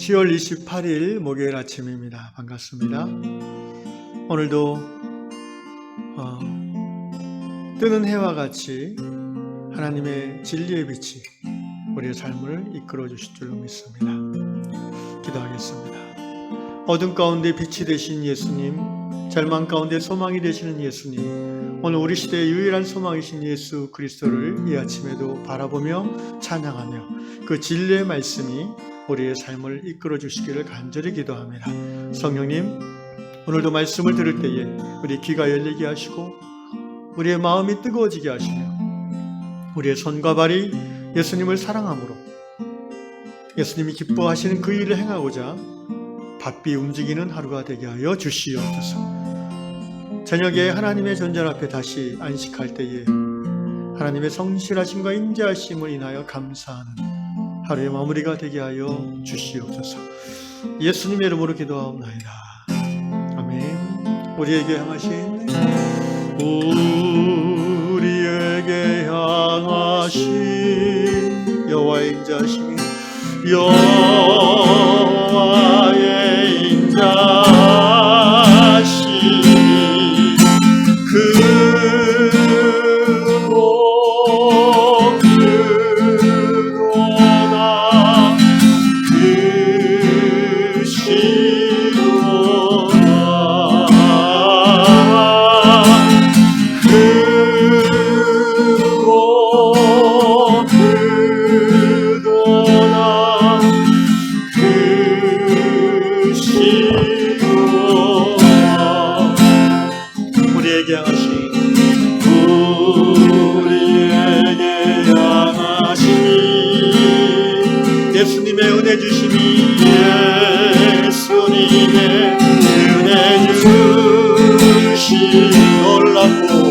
10월 28일 목요일 아침입니다. 반갑습니다. 오늘도 뜨는 해와 같이 하나님의 진리의 빛이 우리의 삶을 이끌어 주실 줄로 믿습니다. 기도하겠습니다. 어둠 가운데 빛이 되신 예수님, 절망 가운데 소망이 되시는 예수님, 오늘 우리 시대의 유일한 소망이신 예수 그리스도를 이 아침에도 바라보며 찬양하며 그 진리의 말씀이 우리의 삶을 이끌어 주시기를 간절히 기도합니다. 성령님, 오늘도 말씀을 들을 때에 우리 귀가 열리게 하시고 우리의 마음이 뜨거워지게 하시며 우리의 손과 발이 예수님을 사랑함으로 예수님이 기뻐하시는 그 일을 행하고자 바삐 움직이는 하루가 되게 하여 주시옵소서. 저녁에 하나님의 전전 앞에 다시 안식할 때에 하나님의 성실하심과 인자하심을 인하여 감사하는 하루의 마무리가 되게 하여 주시옵소서. 예수님의 이름으로 기도하옵나이다. 아멘. 우리에게 향하신 여호와의 인자하심이 여호와의 인자하심이 예수님의 은혜 주심이 예수님의 은혜 주심이 놀랍고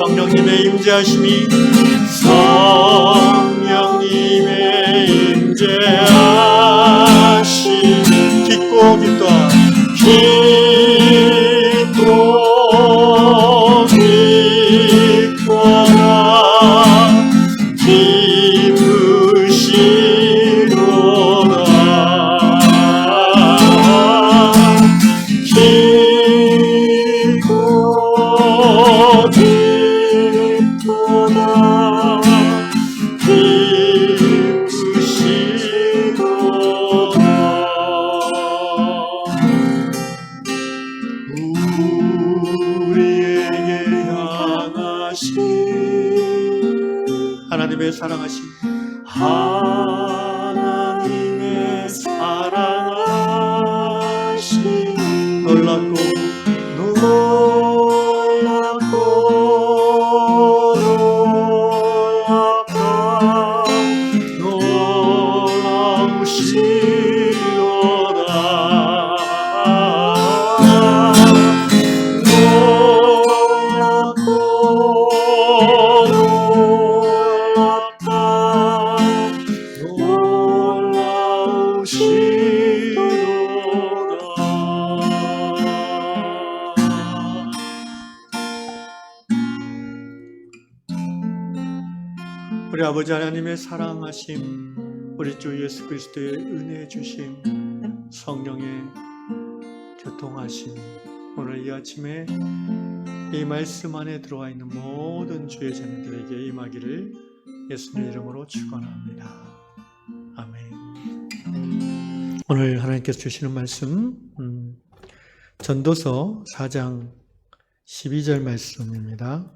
성령님의 임재하심이 깊고 하나님의 사랑하심 놀랍고 우리 아버지 하나님의 사랑하심, 우리 주 예수 그리스도의 은혜 주심, 성령의 교통하심, 오늘 이 아침에 이 말씀 안에 들어와 있는 모든 주의 자녀들에게 임하기를 예수님의 이름으로 축원합니다. 아멘. 오늘 하나님께서 주시는 말씀 전도서 4장 12절 말씀입니다.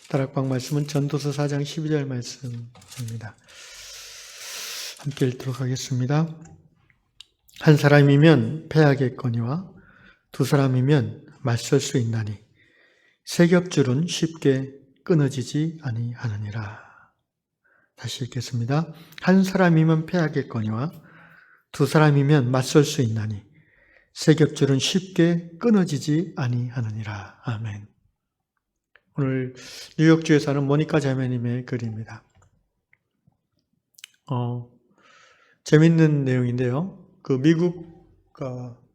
다락방 말씀은 전도서 4장 12절 말씀입니다. 함께 읽도록 하겠습니다. 한 사람이면 패하겠거니와 두 사람이면 맞설 수 있나니 세겹줄은 쉽게 끊어지지 아니하느니라. 다시 읽겠습니다. 한 사람이면 패하겠거니와 두 사람이면 맞설 수 있나니 세겹줄은 쉽게 끊어지지 아니하느니라. 아멘. 오늘 뉴욕주에 사는 모니카 자매님의 글입니다. 재밌는 내용인데요. 그 미국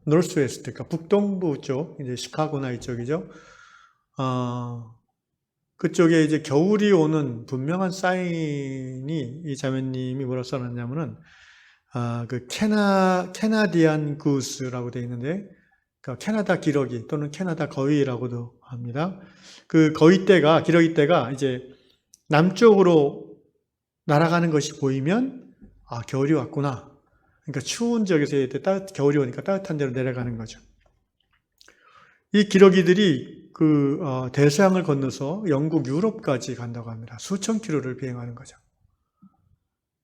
노스웨스트, 그러니까 북동부 쪽, 이제 시카고나 이쪽이죠. 그쪽에 이제 겨울이 오는 분명한 사인이 이 자매님이 뭐라고 써놨냐면은 그 캐나디안 구스라고 되어 있는데, 그러니까 캐나다 기러기 또는 캐나다 거위라고도 합니다. 그 거위떼가, 기러기떼가 이제 남쪽으로 날아가는 것이 보이면 겨울이 왔구나. 그러니까 추운 지역에서 겨울이 오니까 따뜻한 데로 내려가는 거죠. 이 기러기들이 대서양을 건너서 영국, 유럽까지 간다고 합니다. 수천 킬로를 비행하는 거죠.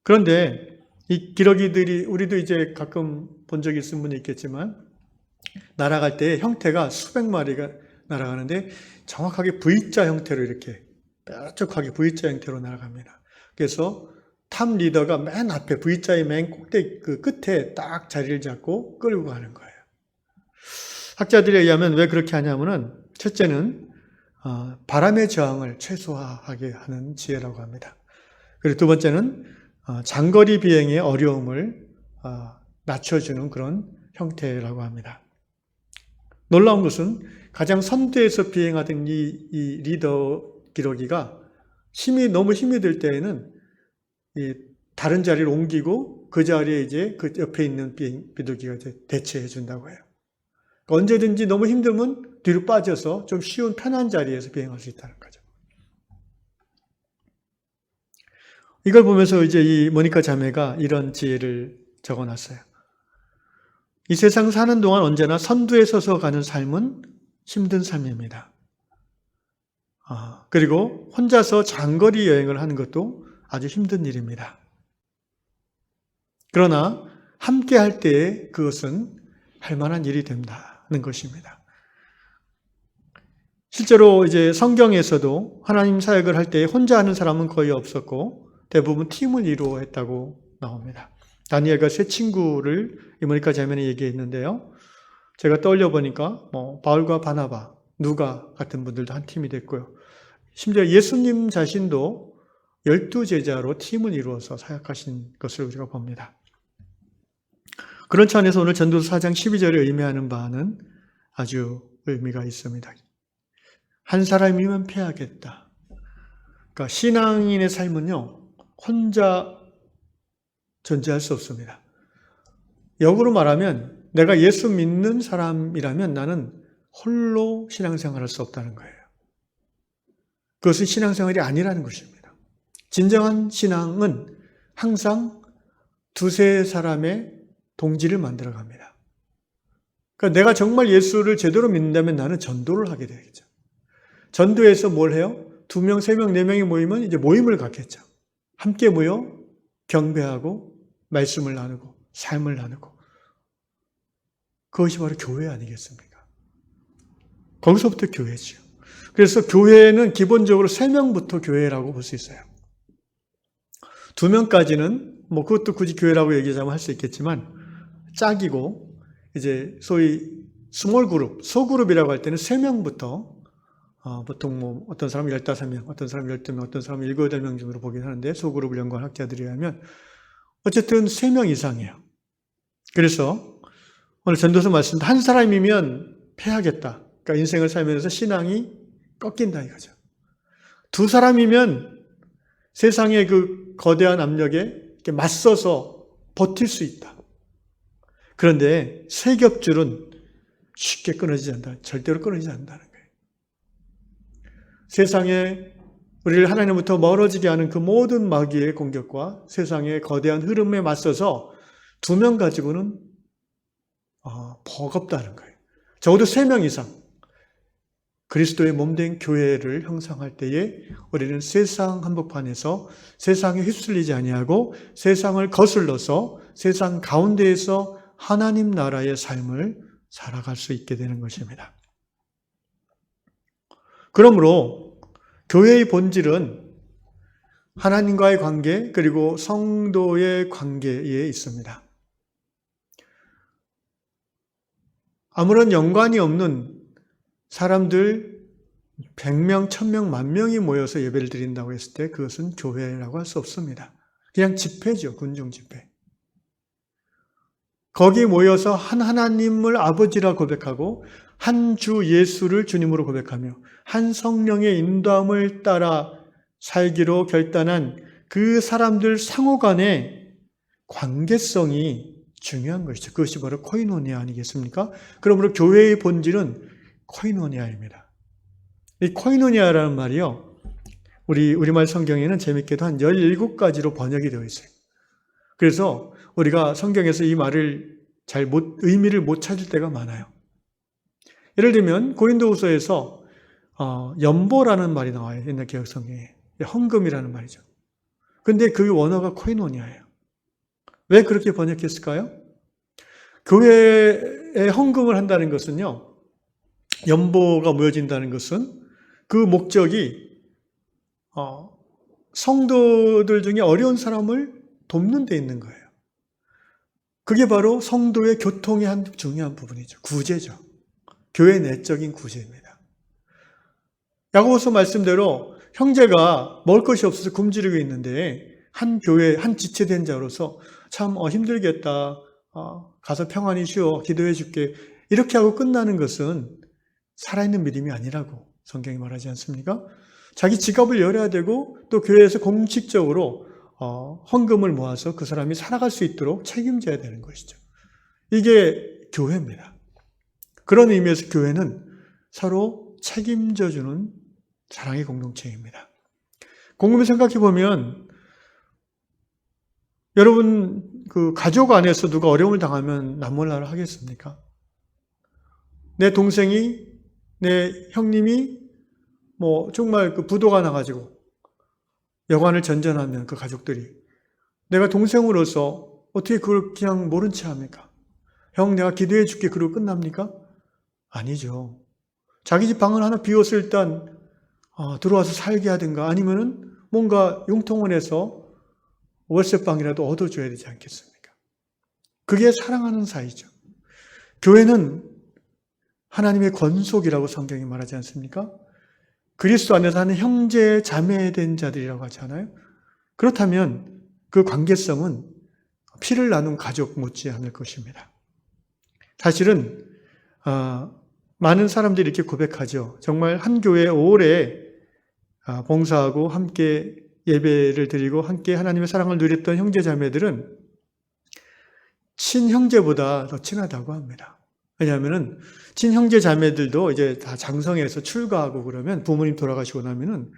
그런데 이 기러기들이, 우리도 이제 가끔 본 적이 있은 분이 있겠지만, 날아갈 때 형태가 수백 마리가 날아가는데 정확하게 V자 형태로 이렇게 뾰족하게 V자 형태로 날아갑니다. 그래서 탑 리더가 맨 앞에 V자의 맨 꼭대기 그 끝에 딱 자리를 잡고 끌고 가는 거예요. 학자들에 의하면 왜 그렇게 하냐면은 첫째는 바람의 저항을 최소화하게 하는 지혜라고 합니다. 그리고 두 번째는 장거리 비행의 어려움을 낮춰주는 그런 형태라고 합니다. 놀라운 것은 가장 선두에서 비행하던 이 리더 기러기가 너무 힘이 들 때에는 다른 자리를 옮기고 그 자리에 이제 그 옆에 있는 비둘기가 이제 대체해 준다고 해요. 언제든지 너무 힘들면 뒤로 빠져서 좀 쉬운 편한 자리에서 비행할 수 있다는 거죠. 이걸 보면서 이제 이 모니카 자매가 이런 지혜를 적어놨어요. 이 세상 사는 동안 언제나 선두에 서서 가는 삶은 힘든 삶입니다. 그리고 혼자서 장거리 여행을 하는 것도 아주 힘든 일입니다. 그러나 함께 할 때에 그것은 할 만한 일이 된다는 것입니다. 실제로 이제 성경에서도 하나님 사역을 할 때 혼자 하는 사람은 거의 없었고 대부분 팀을 이루어 했다고 나옵니다. 다니엘과 세 친구를 이 모니카 자매는 얘기했는데요. 제가 떠올려 보니까 바울과 바나바, 누가 같은 분들도 한 팀이 됐고요. 심지어 예수님 자신도 12제자로 팀을 이루어서 사역하신 것을 우리가 봅니다. 그런 차원에서 오늘 전도서 4장 12절에 의미하는 바는 아주 의미가 있습니다. 한 사람이면 패하겠다. 그러니까 신앙인의 삶은요, 혼자 존재할 수 없습니다. 역으로 말하면 내가 예수 믿는 사람이라면 나는 홀로 신앙생활을 할 수 없다는 거예요. 그것은 신앙생활이 아니라는 것입니다. 진정한 신앙은 항상 두세 사람의 동지를 만들어갑니다. 그러니까 내가 정말 예수를 제대로 믿는다면 나는 전도를 하게 되겠죠. 전도에서 뭘 해요? 2명, 3명, 4명이 모이면 이제 모임을 갖겠죠. 함께 모여 경배하고 말씀을 나누고 삶을 나누고 그것이 바로 교회 아니겠습니까? 거기서부터 교회죠. 그래서 교회는 기본적으로 3명부터 교회라고 볼 수 있어요. 2명까지는 그것도 굳이 교회라고 얘기하자면 할 수 있겠지만 짝이고 이제 소위 스몰 그룹, 소그룹이라고 할 때는 3명부터 보통 어떤 사람은 15명, 어떤 사람은 12명, 어떤 사람은 7, 8명 정도로 보긴 하는데 소그룹을 연구한 학자들이 하면 어쨌든 3명 이상이에요. 그래서 오늘 전도서 말씀도 한 사람이면 패하겠다. 그러니까 인생을 살면서 신앙이 꺾인다 이거죠. 2 사람이면 세상의 그 거대한 압력에 맞서서 버틸 수 있다. 그런데 세겹줄은 쉽게 끊어지지 않는다. 절대로 끊어지지 않는다는 거예요. 세상에 우리를 하나님부터 멀어지게 하는 그 모든 마귀의 공격과 세상의 거대한 흐름에 맞서서 2명 가지고는 버겁다는 거예요. 적어도 3명 이상 그리스도의 몸된 교회를 형성할 때에 우리는 세상 한복판에서 세상에 휩쓸리지 아니하고 세상을 거슬러서 세상 가운데에서 하나님 나라의 삶을 살아갈 수 있게 되는 것입니다. 그러므로 교회의 본질은 하나님과의 관계 그리고 성도의 관계에 있습니다. 아무런 연관이 없는 사람들 100명, 1000명, 10,000명이 모여서 예배를 드린다고 했을 때 그것은 교회라고 할 수 없습니다. 그냥 집회죠. 군중 집회. 거기 모여서 한 하나님을 아버지라 고백하고 한 주 예수를 주님으로 고백하며 한 성령의 인도함을 따라 살기로 결단한 그 사람들 상호 간의 관계성이 중요한 것이죠. 그것이 바로 코이노니아 아니겠습니까? 그러므로 교회의 본질은 코이노니아입니다. 이 코이노니아라는 말이요, 우리말 성경에는 재밌게도 한 17가지로 번역이 되어 있어요. 그래서 우리가 성경에서 이 말을 의미를 못 찾을 때가 많아요. 예를 들면 고린도후서에서 연보라는 말이 나와요. 옛날 개혁 성경에. 헌금이라는 말이죠. 근데 그 원어가 코이노니아예요. 왜 그렇게 번역했을까요? 교회에 헌금을 한다는 것은요, 연보가 모여진다는 것은 그 목적이 성도들 중에 어려운 사람을 돕는 데 있는 거예요. 그게 바로 성도의 교통의 한 중요한 부분이죠. 구제죠. 교회 내적인 구제입니다. 야고보서 말씀대로 형제가 먹을 것이 없어서 굶주리고 있는데 한 교회, 한 지체된 자로서 참 힘들겠다. 가서 평안히 쉬어. 기도해 줄게. 이렇게 하고 끝나는 것은 살아있는 믿음이 아니라고 성경이 말하지 않습니까? 자기 지갑을 열어야 되고 또 교회에서 공식적으로 헌금을 모아서 그 사람이 살아갈 수 있도록 책임져야 되는 것이죠. 이게 교회입니다. 그런 의미에서 교회는 서로 책임져주는 사랑의 공동체입니다. 곰곰이 생각해 보면 여러분 그 가족 안에서 누가 어려움을 당하면 남몰라를 하겠습니까? 내 동생이 내 형님이 정말 그 부도가 나가지고 여관을 전전하면 그 가족들이 내가 동생으로서 어떻게 그걸 그냥 모른 채 합니까? 형 내가 기도해 줄게 그러고 끝납니까? 아니죠. 자기 집 방을 하나 비워서 일단 들어와서 살게 하든가 아니면은 뭔가 융통원에서 월세방이라도 얻어줘야 되지 않겠습니까? 그게 사랑하는 사이죠. 교회는 하나님의 권속이라고 성경이 말하지 않습니까? 그리스도 안에서 하는 형제 자매된 자들이라고 하잖아요. 그렇다면 그 관계성은 피를 나눈 가족 못지않을 것입니다. 사실은 많은 사람들이 이렇게 고백하죠. 정말 한 교회에 오래 봉사하고 함께 예배를 드리고 함께 하나님의 사랑을 누렸던 형제 자매들은 친형제보다 더 친하다고 합니다. 왜냐하면 친형제 자매들도 이제 다 장성해서 출가하고 그러면 부모님 돌아가시고 나면은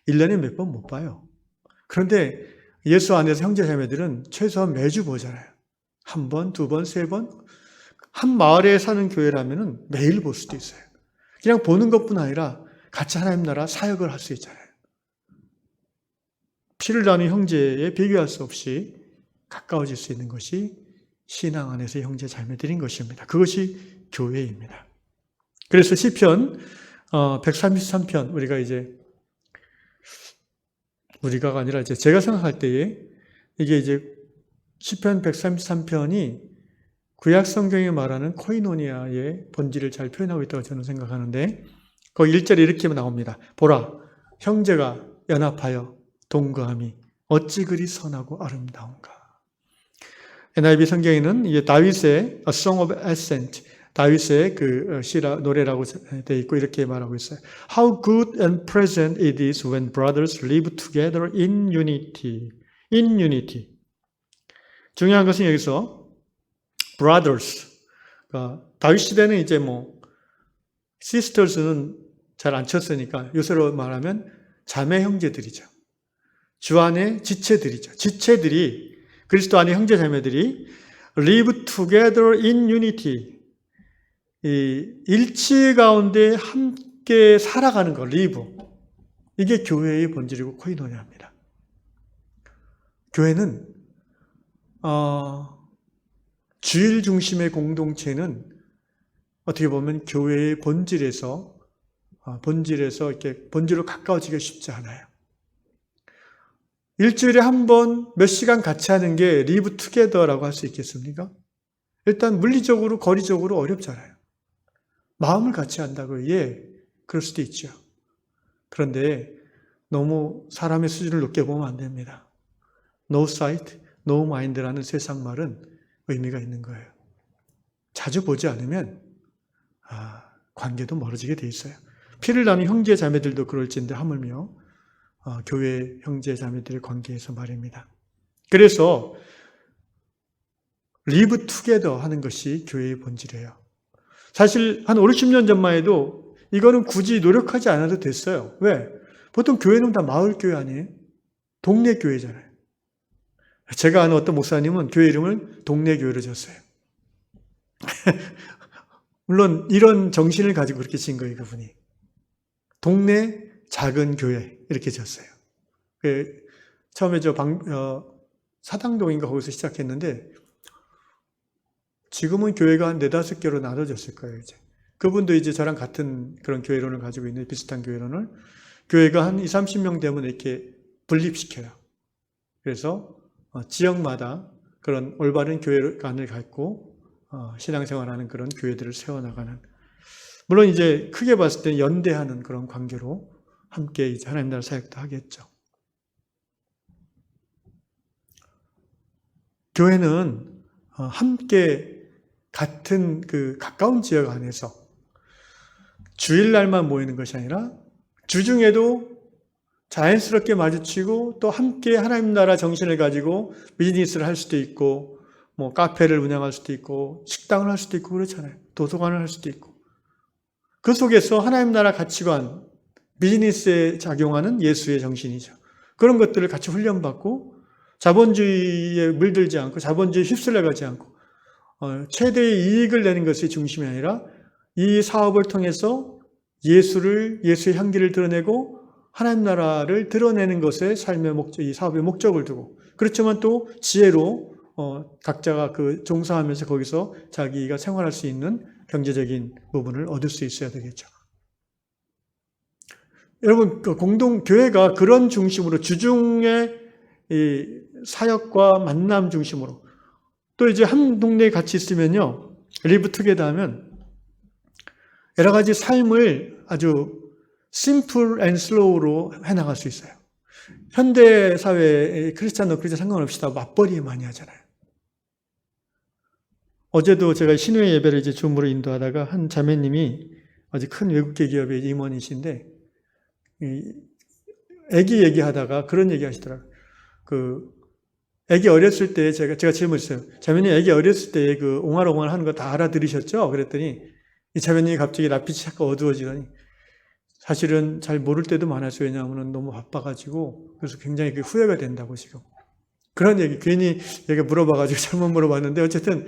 1년에 몇 번 못 봐요. 그런데 예수 안에서 형제 자매들은 최소한 매주 보잖아요. 한 번, 두 번, 세 번. 한 마을에 사는 교회라면은 매일 볼 수도 있어요. 그냥 보는 것뿐 아니라 같이 하나님 나라 사역을 할 수 있잖아요. 피를 나눈 형제에 비교할 수 없이 가까워질 수 있는 것이 신앙 안에서 형제 자매들인 것입니다. 그것이 교회입니다. 그래서 시편 133편 우리가 아니라 제가 생각할 때에 이게 이제 시편 133편이 구약 성경에 말하는 코이노니아의 본질을 잘 표현하고 있다고 저는 생각하는데 거기 1절에 이렇게 나옵니다. 보라, 형제가 연합하여 동거함이 어찌 그리 선하고 아름다운가. NIV 성경에는 이게 다윗의 A Song of Ascent, 다윗의 그 노래라고 되어 있고 이렇게 말하고 있어요. How good and pleasant it is when brothers live together in unity. In unity. 중요한 것은 여기서 brothers. 그러니까 다윗 시대는 이제 sisters는 잘 안 쳤으니까 요새로 말하면 자매 형제들이죠. 주 안의 지체들이죠. 지체들이 그리스도 안의 형제 자매들이 live together in unity. 이 일치 가운데 함께 살아가는 거, live. 이게 교회의 본질이고 코이노니아입니다. 교회는 주일 중심의 공동체는 어떻게 보면 교회의 본질에서 본질에서 이렇게 본질로 가까워지기 쉽지 않아요. 일주일에 한 번 몇 시간 같이 하는 게 리브 투게더라고 할 수 있겠습니까? 일단 물리적으로 거리적으로 어렵잖아요. 마음을 같이 한다고 그럴 수도 있죠. 그런데 너무 사람의 수준을 높게 보면 안 됩니다. No sight, no mind라는 세상 말은 의미가 있는 거예요. 자주 보지 않으면 관계도 멀어지게 돼 있어요. 피를 나눈 형제 자매들도 그럴진데 하물며 교회 형제 자매들의 관계에서 말입니다. 그래서 리브 투게더 하는 것이 교회의 본질이에요. 사실 한 5, 60년 전만 해도 이거는 굳이 노력하지 않아도 됐어요. 왜? 보통 교회는 다 마을 교회 아니에요? 동네 교회잖아요. 제가 아는 어떤 목사님은 교회 이름을 동네 교회로 지었어요. 물론 이런 정신을 가지고 그렇게 지은 거예요, 그분이. 동네 작은 교회 이렇게 지었어요. 처음에 사당동인가 거기서 시작했는데 지금은 교회가 한 4-5개로 나눠졌을 거예요, 이제. 그분도 이제 저랑 같은 그런 교회론을 가지고 있는 비슷한 교회론을 교회가 한 20-30명 되면 이렇게 분립시켜요. 그래서 지역마다 그런 올바른 교회관을 갖고 신앙생활하는 그런 교회들을 세워나가는, 물론 이제 크게 봤을 때 연대하는 그런 관계로 함께 이제 하나님 나라 사역도 하겠죠. 교회는 함께 같은 그 가까운 지역 안에서 주일날만 모이는 것이 아니라 주중에도 자연스럽게 마주치고 또 함께 하나님 나라 정신을 가지고 비즈니스를 할 수도 있고 뭐 카페를 운영할 수도 있고 식당을 할 수도 있고 그렇잖아요. 도서관을 할 수도 있고 그 속에서 하나님 나라 가치관, 비즈니스에 작용하는 예수의 정신이죠. 그런 것들을 같이 훈련받고 자본주의에 물들지 않고 자본주의에 휩쓸려가지 않고 최대의 이익을 내는 것이 중심이 아니라 이 사업을 통해서 예수의 향기를 드러내고 하나님 나라를 드러내는 것에 삶의 목적, 이 사업의 목적을 두고 그렇지만 또 지혜로 각자가 그 종사하면서 거기서 자기가 생활할 수 있는 경제적인 부분을 얻을 수 있어야 되겠죠. 여러분, 공동교회가 그런 중심으로 주중의 이 사역과 만남 중심으로 또 이제 한 동네에 같이 있으면요, 리브 투게더 하면 여러 가지 삶을 아주 심플 앤 슬로우로 해나갈 수 있어요. 현대 사회에 크리스찬 상관없이 다 맞벌이 많이 하잖아요. 어제도 제가 신우의 예배를 이제 줌으로 인도하다가 한 자매님이 아주 큰 외국계 기업의 임원이신데 아기 얘기하다가 그런 얘기 하시더라고요. 아기 어렸을 때 제가 질문했어요. 자매님 아기 어렸을 때 그 옹알옹알 하는 거 다 알아들으셨죠? 그랬더니 이 자매님이 갑자기 낯빛이 잠깐 어두워지더니 사실은 잘 모를 때도 많았어요. 왜냐하면 너무 바빠가지고 그래서 굉장히 후회가 된다고 지금. 그런 얘기 괜히 얘가 물어봐가지고 잘못 물어봤는데 어쨌든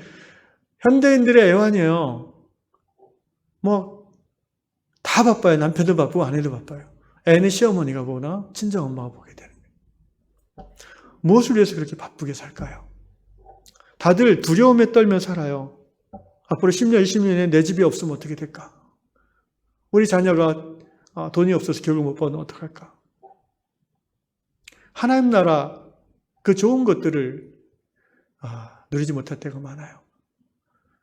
현대인들의 애환이에요. 뭐 다 바빠요. 남편도 바쁘고 아내도 바빠요. 애는 시어머니가 보거나 친정엄마가 보게 되는 거예요. 무엇을 위해서 그렇게 바쁘게 살까요? 다들 두려움에 떨며 살아요. 앞으로 10년, 20년에 내 집이 없으면 어떻게 될까? 우리 자녀가 돈이 없어서 교육을 못 받으면 어떡할까? 하나님 나라 그 좋은 것들을 누리지 못할 때가 많아요.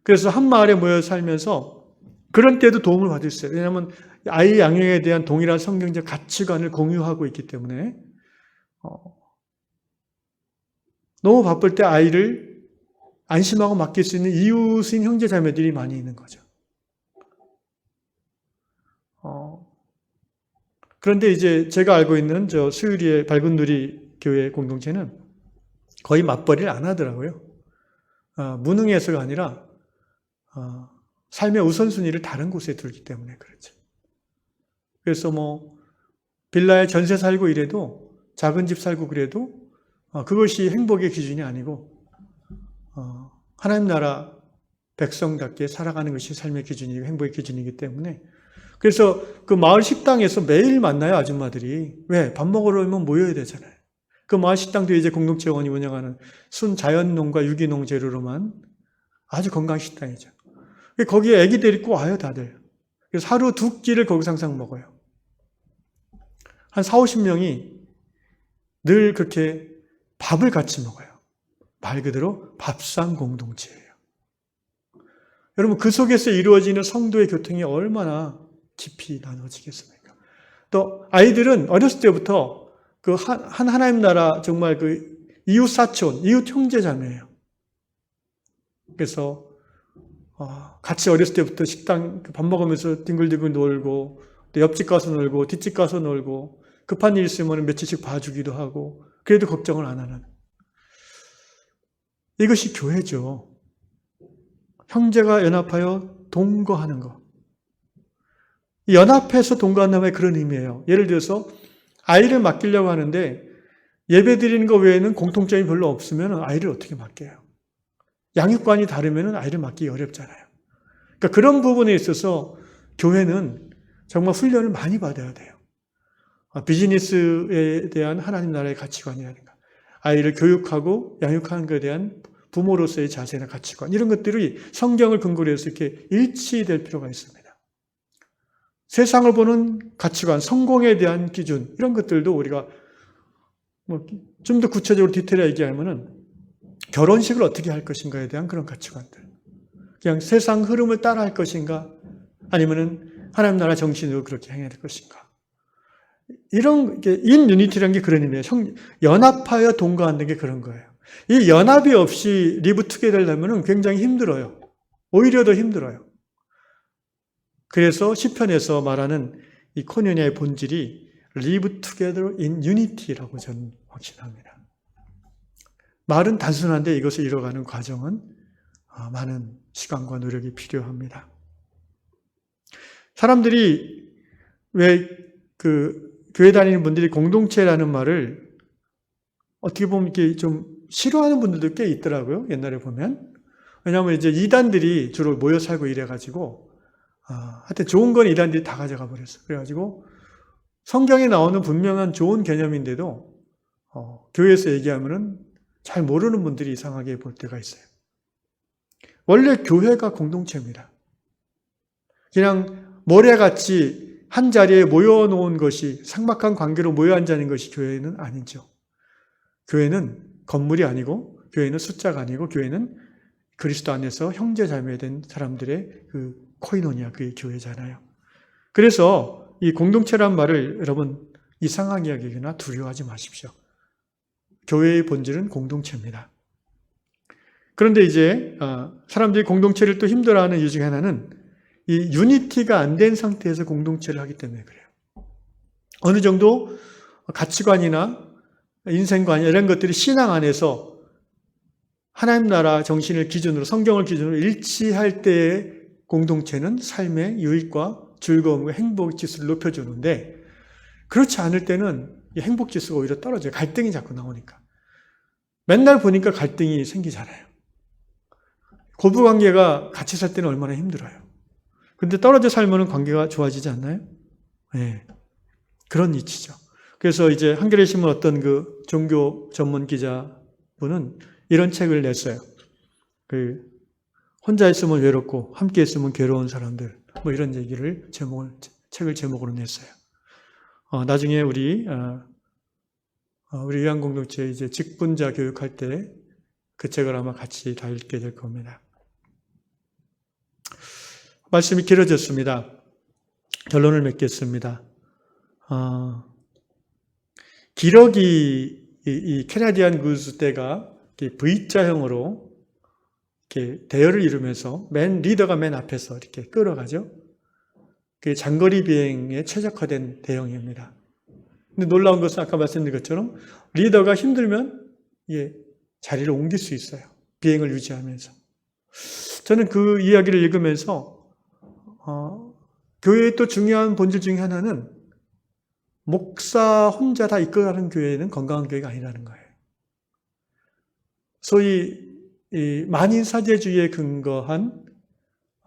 그래서 한 마을에 모여 살면서 그런 때도 도움을 받을 수 있어요. 왜냐하면 아이 양육에 대한 동일한 성경적 가치관을 공유하고 있기 때문에 너무 바쁠 때 아이를 안심하고 맡길 수 있는 이웃인 형제 자매들이 많이 있는 거죠. 그런데 이제 제가 알고 있는 수유리의 밝은 누리 교회 공동체는 거의 맞벌이를 안 하더라고요. 무능해서가 아니라 삶의 우선순위를 다른 곳에 두기 때문에 그렇죠. 그래서 뭐 빌라에 전세 살고 이래도 작은 집 살고 그래도 그것이 행복의 기준이 아니고 하나님 나라 백성답게 살아가는 것이 삶의 기준이고 행복의 기준이기 때문에 그래서 그 마을 식당에서 매일 만나요, 아줌마들이. 왜? 밥 먹으러 오면 모여야 되잖아요. 그 마을 식당도 이제 공동체원이 운영하는 순자연농과 유기농 재료로만 아주 건강 식당이죠. 거기에 애기 데리고 와요, 다들. 그래서 하루 2끼를 거기서 항상 먹어요. 한 40, 50명이 늘 그렇게 밥을 같이 먹어요. 말 그대로 밥상 공동체예요. 여러분, 그 속에서 이루어지는 성도의 교통이 얼마나 깊이 나눠지겠습니까? 또 아이들은 어렸을 때부터 그 하나님 나라 정말 그 이웃 사촌, 이웃 형제 자매예요. 그래서 같이 어렸을 때부터 식당 밥 먹으면서 뒹굴뒹굴 놀고, 또 옆집 가서 놀고, 뒷집 가서 놀고, 급한 일 있으면 며칠씩 봐주기도 하고, 그래도 걱정을 안 하는. 이것이 교회죠. 형제가 연합하여 동거하는 것. 연합해서 동거한다면 그런 의미예요. 예를 들어서 아이를 맡기려고 하는데 예배 드리는 것 외에는 공통점이 별로 없으면 아이를 어떻게 맡겨요? 양육관이 다르면 아이를 맡기기 어렵잖아요. 그러니까 그런 부분에 있어서 교회는 정말 훈련을 많이 받아야 돼요. 비즈니스에 대한 하나님 나라의 가치관이라든가, 아이를 교육하고 양육하는 것에 대한 부모로서의 자세나 가치관, 이런 것들이 성경을 근거로 해서 이렇게 일치될 필요가 있습니다. 세상을 보는 가치관, 성공에 대한 기준, 이런 것들도 우리가 좀 더 구체적으로 디테일하게 얘기하면은 결혼식을 어떻게 할 것인가에 대한 그런 가치관들. 그냥 세상 흐름을 따라 할 것인가, 아니면은 하나님 나라 정신으로 그렇게 행해야 될 것인가. 이런 게 인유니티라는 게 그런 의미예요. 연합하여 동거한다는 게 그런 거예요. 이 연합이 없이 리브 투게더를 하면은 굉장히 힘들어요. 오히려 더 힘들어요. 그래서 시편에서 말하는 이 코노니아의 본질이 live together in unity라고 저는 확신합니다. 말은 단순한데 이것을 이뤄가는 과정은 많은 시간과 노력이 필요합니다. 사람들이 왜 교회 다니는 분들이 공동체라는 말을 어떻게 보면 이렇게 좀 싫어하는 분들도 꽤 있더라고요. 옛날에 보면. 왜냐하면 이제 이단들이 주로 모여 살고 이래가지고 하여튼 좋은 건 이단들이 다 가져가 버렸어. 그래가지고 성경에 나오는 분명한 좋은 개념인데도 교회에서 얘기하면은 잘 모르는 분들이 이상하게 볼 때가 있어요. 원래 교회가 공동체입니다. 그냥 모래같이 한 자리에 모여놓은 것이, 삭막한 관계로 모여 앉아있는 것이 교회는 아니죠. 교회는 건물이 아니고, 교회는 숫자가 아니고, 교회는 그리스도 안에서 형제 자매 된 사람들의 그 코이노니아, 그게 교회잖아요. 그래서 이 공동체란 말을 여러분 이상하게 여기거나 두려워하지 마십시오. 교회의 본질은 공동체입니다. 그런데 이제 사람들이 공동체를 또 힘들어하는 이유 중에 하나는 이 유니티가 안 된 상태에서 공동체를 하기 때문에 그래요. 어느 정도 가치관이나 인생관 이런 것들이 신앙 안에서 하나님 나라 정신을 기준으로, 성경을 기준으로 일치할 때의 공동체는 삶의 유익과 즐거움과 행복 지수를 높여주는데, 그렇지 않을 때는 이 행복 지수가 오히려 떨어져요. 갈등이 자꾸 나오니까. 맨날 보니까 갈등이 생기잖아요. 고부관계가 같이 살 때는 얼마나 힘들어요. 근데 떨어져 살면 관계가 좋아지지 않나요? 네. 그런 이치죠. 그래서 이제 한겨레 신문 어떤 그 종교 전문 기자분은 이런 책을 냈어요. 혼자 있으면 외롭고 함께 있으면 괴로운 사람들, 뭐 이런 얘기를 책을 제목으로 냈어요. 나중에 우리 위안공동체 이제 직분자 교육할 때 그 책을 아마 같이 다 읽게 될 겁니다. 말씀이 길어졌습니다. 결론을 맺겠습니다. 기러기, 이 캐나디안 구스 때가 V자형으로 이렇게 대열을 이루면서 리더가 맨 앞에서 이렇게 끌어가죠. 그게 장거리 비행에 최적화된 대형입니다. 근데 놀라운 것은 아까 말씀드린 것처럼 리더가 힘들면 자리를 옮길 수 있어요. 비행을 유지하면서. 저는 그 이야기를 읽으면서 교회의 또 중요한 본질 중에 하나는 목사 혼자 다 이끌어가는 교회는 건강한 교회가 아니라는 거예요. 소위 이 만인사제주의에 근거한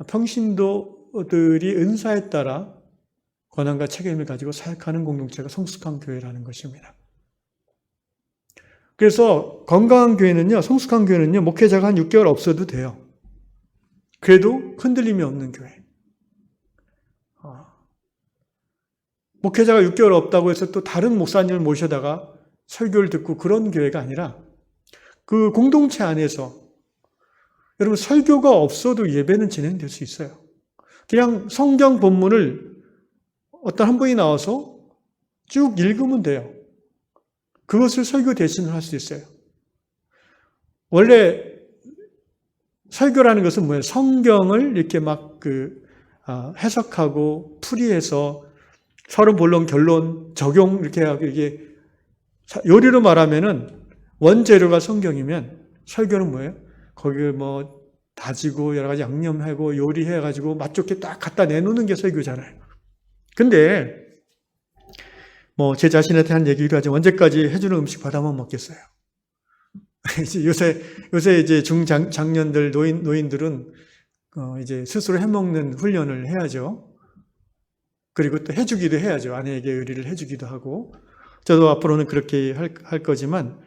평신도들이 은사에 따라 권한과 책임을 가지고 사역하는 공동체가 성숙한 교회라는 것입니다. 그래서 건강한 교회는요, 성숙한 교회는요, 목회자가 한 6개월 없어도 돼요. 그래도 흔들림이 없는 교회. 목회자가 6개월 없다고 해서 또 다른 목사님을 모셔다가 설교를 듣고 그런 교회가 아니라 그 공동체 안에서 여러분 설교가 없어도 예배는 진행될 수 있어요. 그냥 성경 본문을 어떤 한 분이 나와서 쭉 읽으면 돼요. 그것을 설교 대신을 할 수 있어요. 원래 설교라는 것은 뭐예요? 성경을 이렇게 막 해석하고 풀이해서 서론, 본론, 결론, 적용 이렇게 하고 이게 요리로 말하면은 원재료가 성경이면 설교는 뭐예요? 거기에 뭐 다지고 여러 가지 양념하고 요리해가지고 맛 좋게 딱 갖다 내놓는 게 설교잖아요. 근데 뭐 제 자신한테 한 얘기도 하죠. 언제까지 해주는 음식 받아만 먹겠어요. 요새 이제 중장년들 노인들은 이제 스스로 해먹는 훈련을 해야죠. 그리고 또 해주기도 해야죠. 아내에게 요리를 해주기도 하고. 저도 앞으로는 그렇게 할 거지만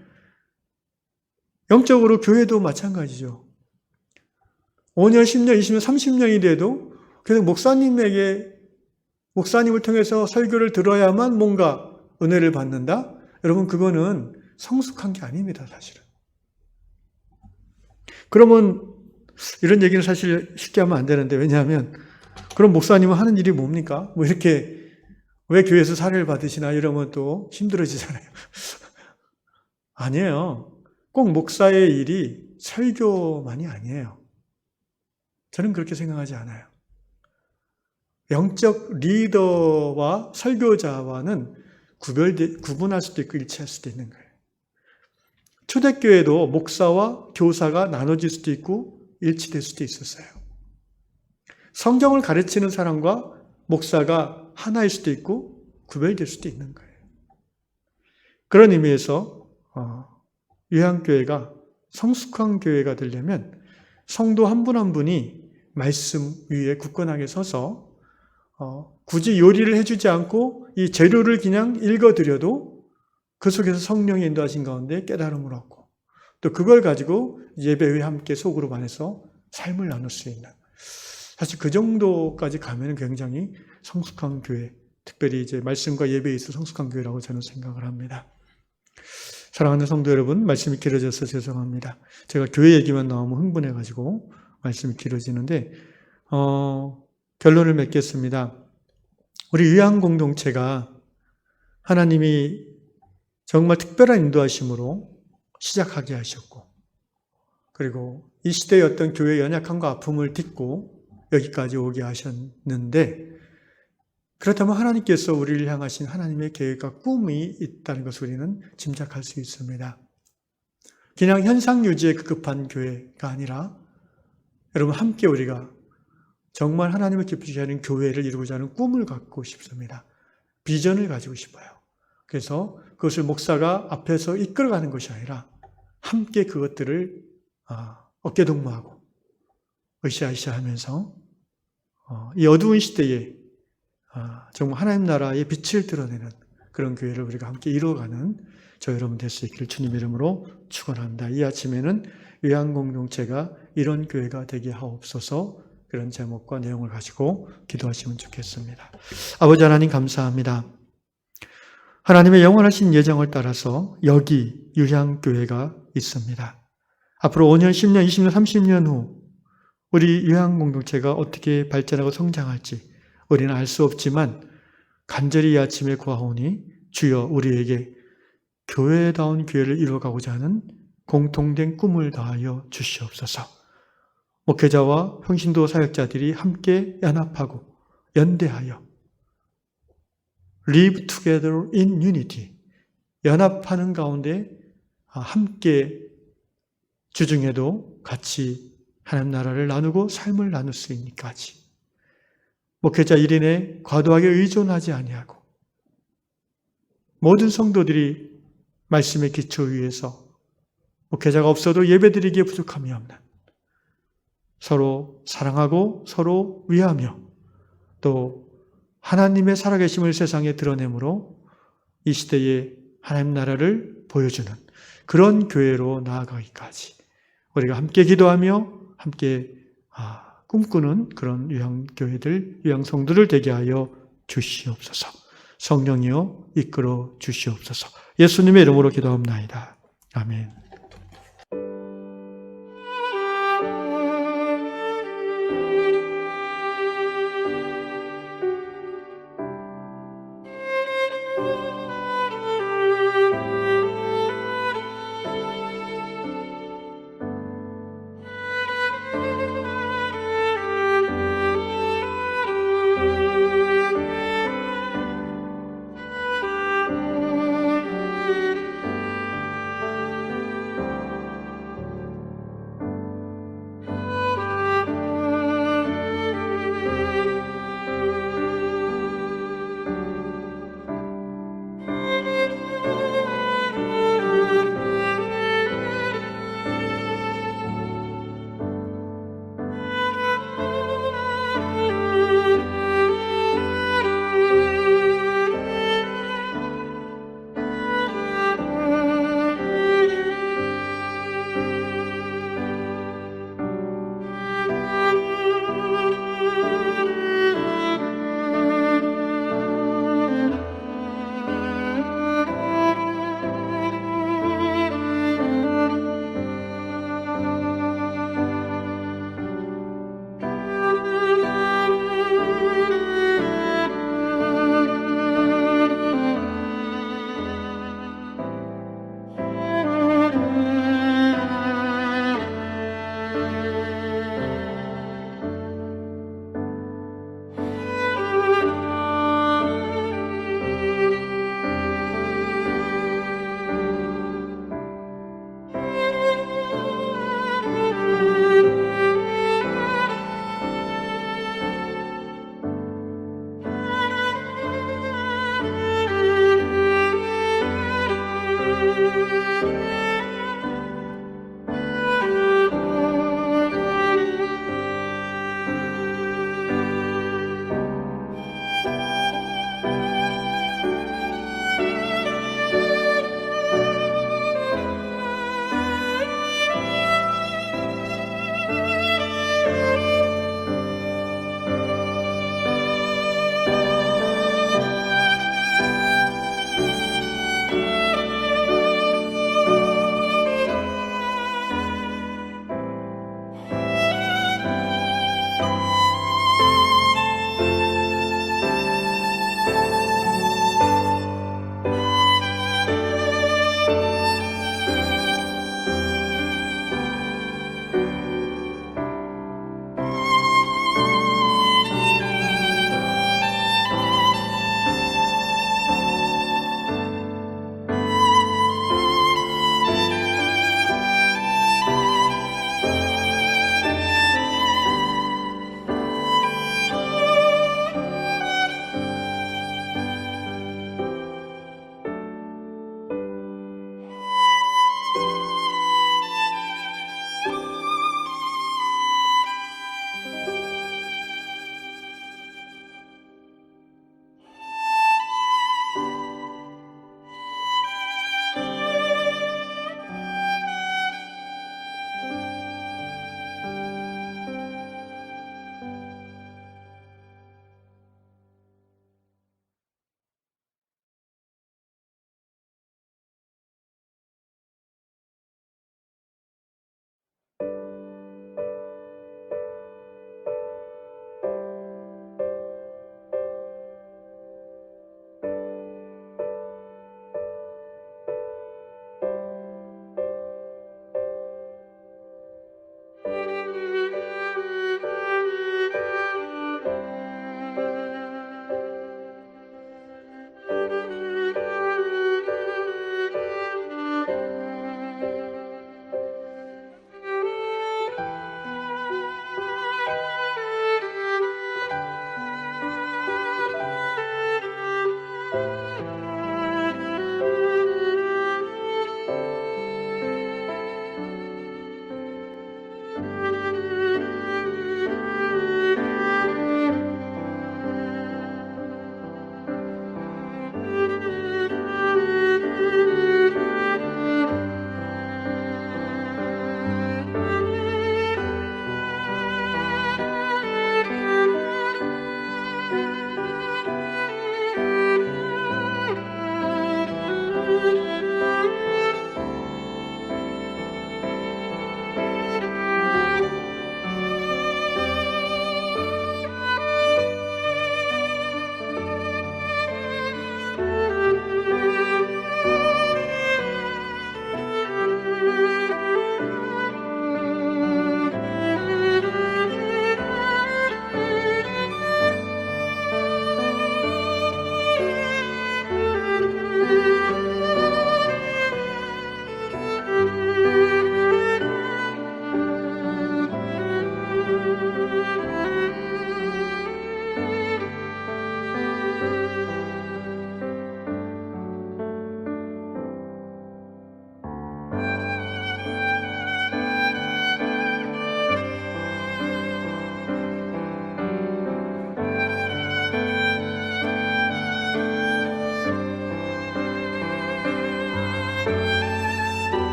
영적으로 교회도 마찬가지죠. 5년, 10년, 20년, 30년이 돼도 계속 목사님을 통해서 설교를 들어야만 뭔가 은혜를 받는다? 여러분 그거는 성숙한 게 아닙니다, 사실은. 그러면 이런 얘기는 사실 쉽게 하면 안 되는데 왜냐하면 그럼 목사님은 하는 일이 뭡니까? 뭐 이렇게 왜 교회에서 사례를 받으시나 이러면 또 힘들어지잖아요. 아니에요. 꼭 목사의 일이 설교만이 아니에요. 저는 그렇게 생각하지 않아요. 영적 리더와 설교자와는 구분할 수도 있고 일치할 수도 있는 거예요. 초대교회도 목사와 교사가 나눠질 수도 있고 일치될 수도 있었어요. 성경을 가르치는 사람과 목사가 하나일 수도 있고 구별될 수도 있는 거예요. 그런 의미에서 유향교회가 성숙한 교회가 되려면 성도 한 분 한 분이 말씀 위에 굳건하게 서서 굳이 요리를 해주지 않고 이 재료를 그냥 읽어드려도 그 속에서 성령의 인도하신 가운데 깨달음을 얻고 또 그걸 가지고 예배에 함께 속으로 반해서 삶을 나눌 수 있는 사실 그 정도까지 가면 굉장히 성숙한 교회, 특별히 이제 말씀과 예배에 있어 성숙한 교회라고 저는 생각을 합니다. 사랑하는 성도 여러분, 말씀이 길어져서 죄송합니다. 제가 교회 얘기만 나오면 흥분해가지고 말씀이 길어지는데 결론을 맺겠습니다. 우리 유향 공동체가 하나님이 정말 특별한 인도하심으로 시작하게 하셨고 그리고 이 시대의 어떤 교회의 연약함과 아픔을 딛고 여기까지 오게 하셨는데 그렇다면 하나님께서 우리를 향하신 하나님의 계획과 꿈이 있다는 것을 우리는 짐작할 수 있습니다. 그냥 현상 유지에 급급한 교회가 아니라 여러분 함께 우리가 정말 하나님을 기쁘시게 하는 교회를 이루고자 하는 꿈을 갖고 싶습니다. 비전을 가지고 싶어요. 그래서 그것을 목사가 앞에서 이끌어가는 것이 아니라 함께 그것들을 어깨동무하고 으쌰으쌰 하면서 이 어두운 시대에 정말 하나님 나라의 빛을 드러내는 그런 교회를 우리가 함께 이루어가는 저 여러분 될 수 있기를 주님 이름으로 축원합니다. 이 아침에는 유향공동체가 이런 교회가 되게 하옵소서 그런 제목과 내용을 가지고 기도하시면 좋겠습니다. 아버지 하나님 감사합니다. 하나님의 영원하신 예정을 따라서 여기 유향교회가 있습니다. 앞으로 5년, 10년, 20년, 30년 후 우리 유향공동체가 어떻게 발전하고 성장할지 우리는 알 수 없지만 간절히 이 아침에 구하오니 주여 우리에게 교회다운 교회를 이루어가고자 하는 공통된 꿈을 다하여 주시옵소서. 목회자와 평신도 사역자들이 함께 연합하고 연대하여 live together in unity 연합하는 가운데 함께 주중에도 같이 하나님 나라를 나누고 삶을 나눌 수 있기까지 목회자 1인에 과도하게 의존하지 아니하고 모든 성도들이 말씀의 기초 위에서 목회자가 없어도 예배드리기에 부족함이 없는 서로 사랑하고 서로 위하며 또 하나님의 살아계심을 세상에 드러내므로 이 시대에 하나님 나라를 보여주는 그런 교회로 나아가기까지 우리가 함께 기도하며 함께 꿈꾸는 그런 유양교회들, 유양성도들 되게 하여 주시옵소서. 성령이여 이끌어 주시옵소서. 예수님의 이름으로 기도합나이다. 아멘.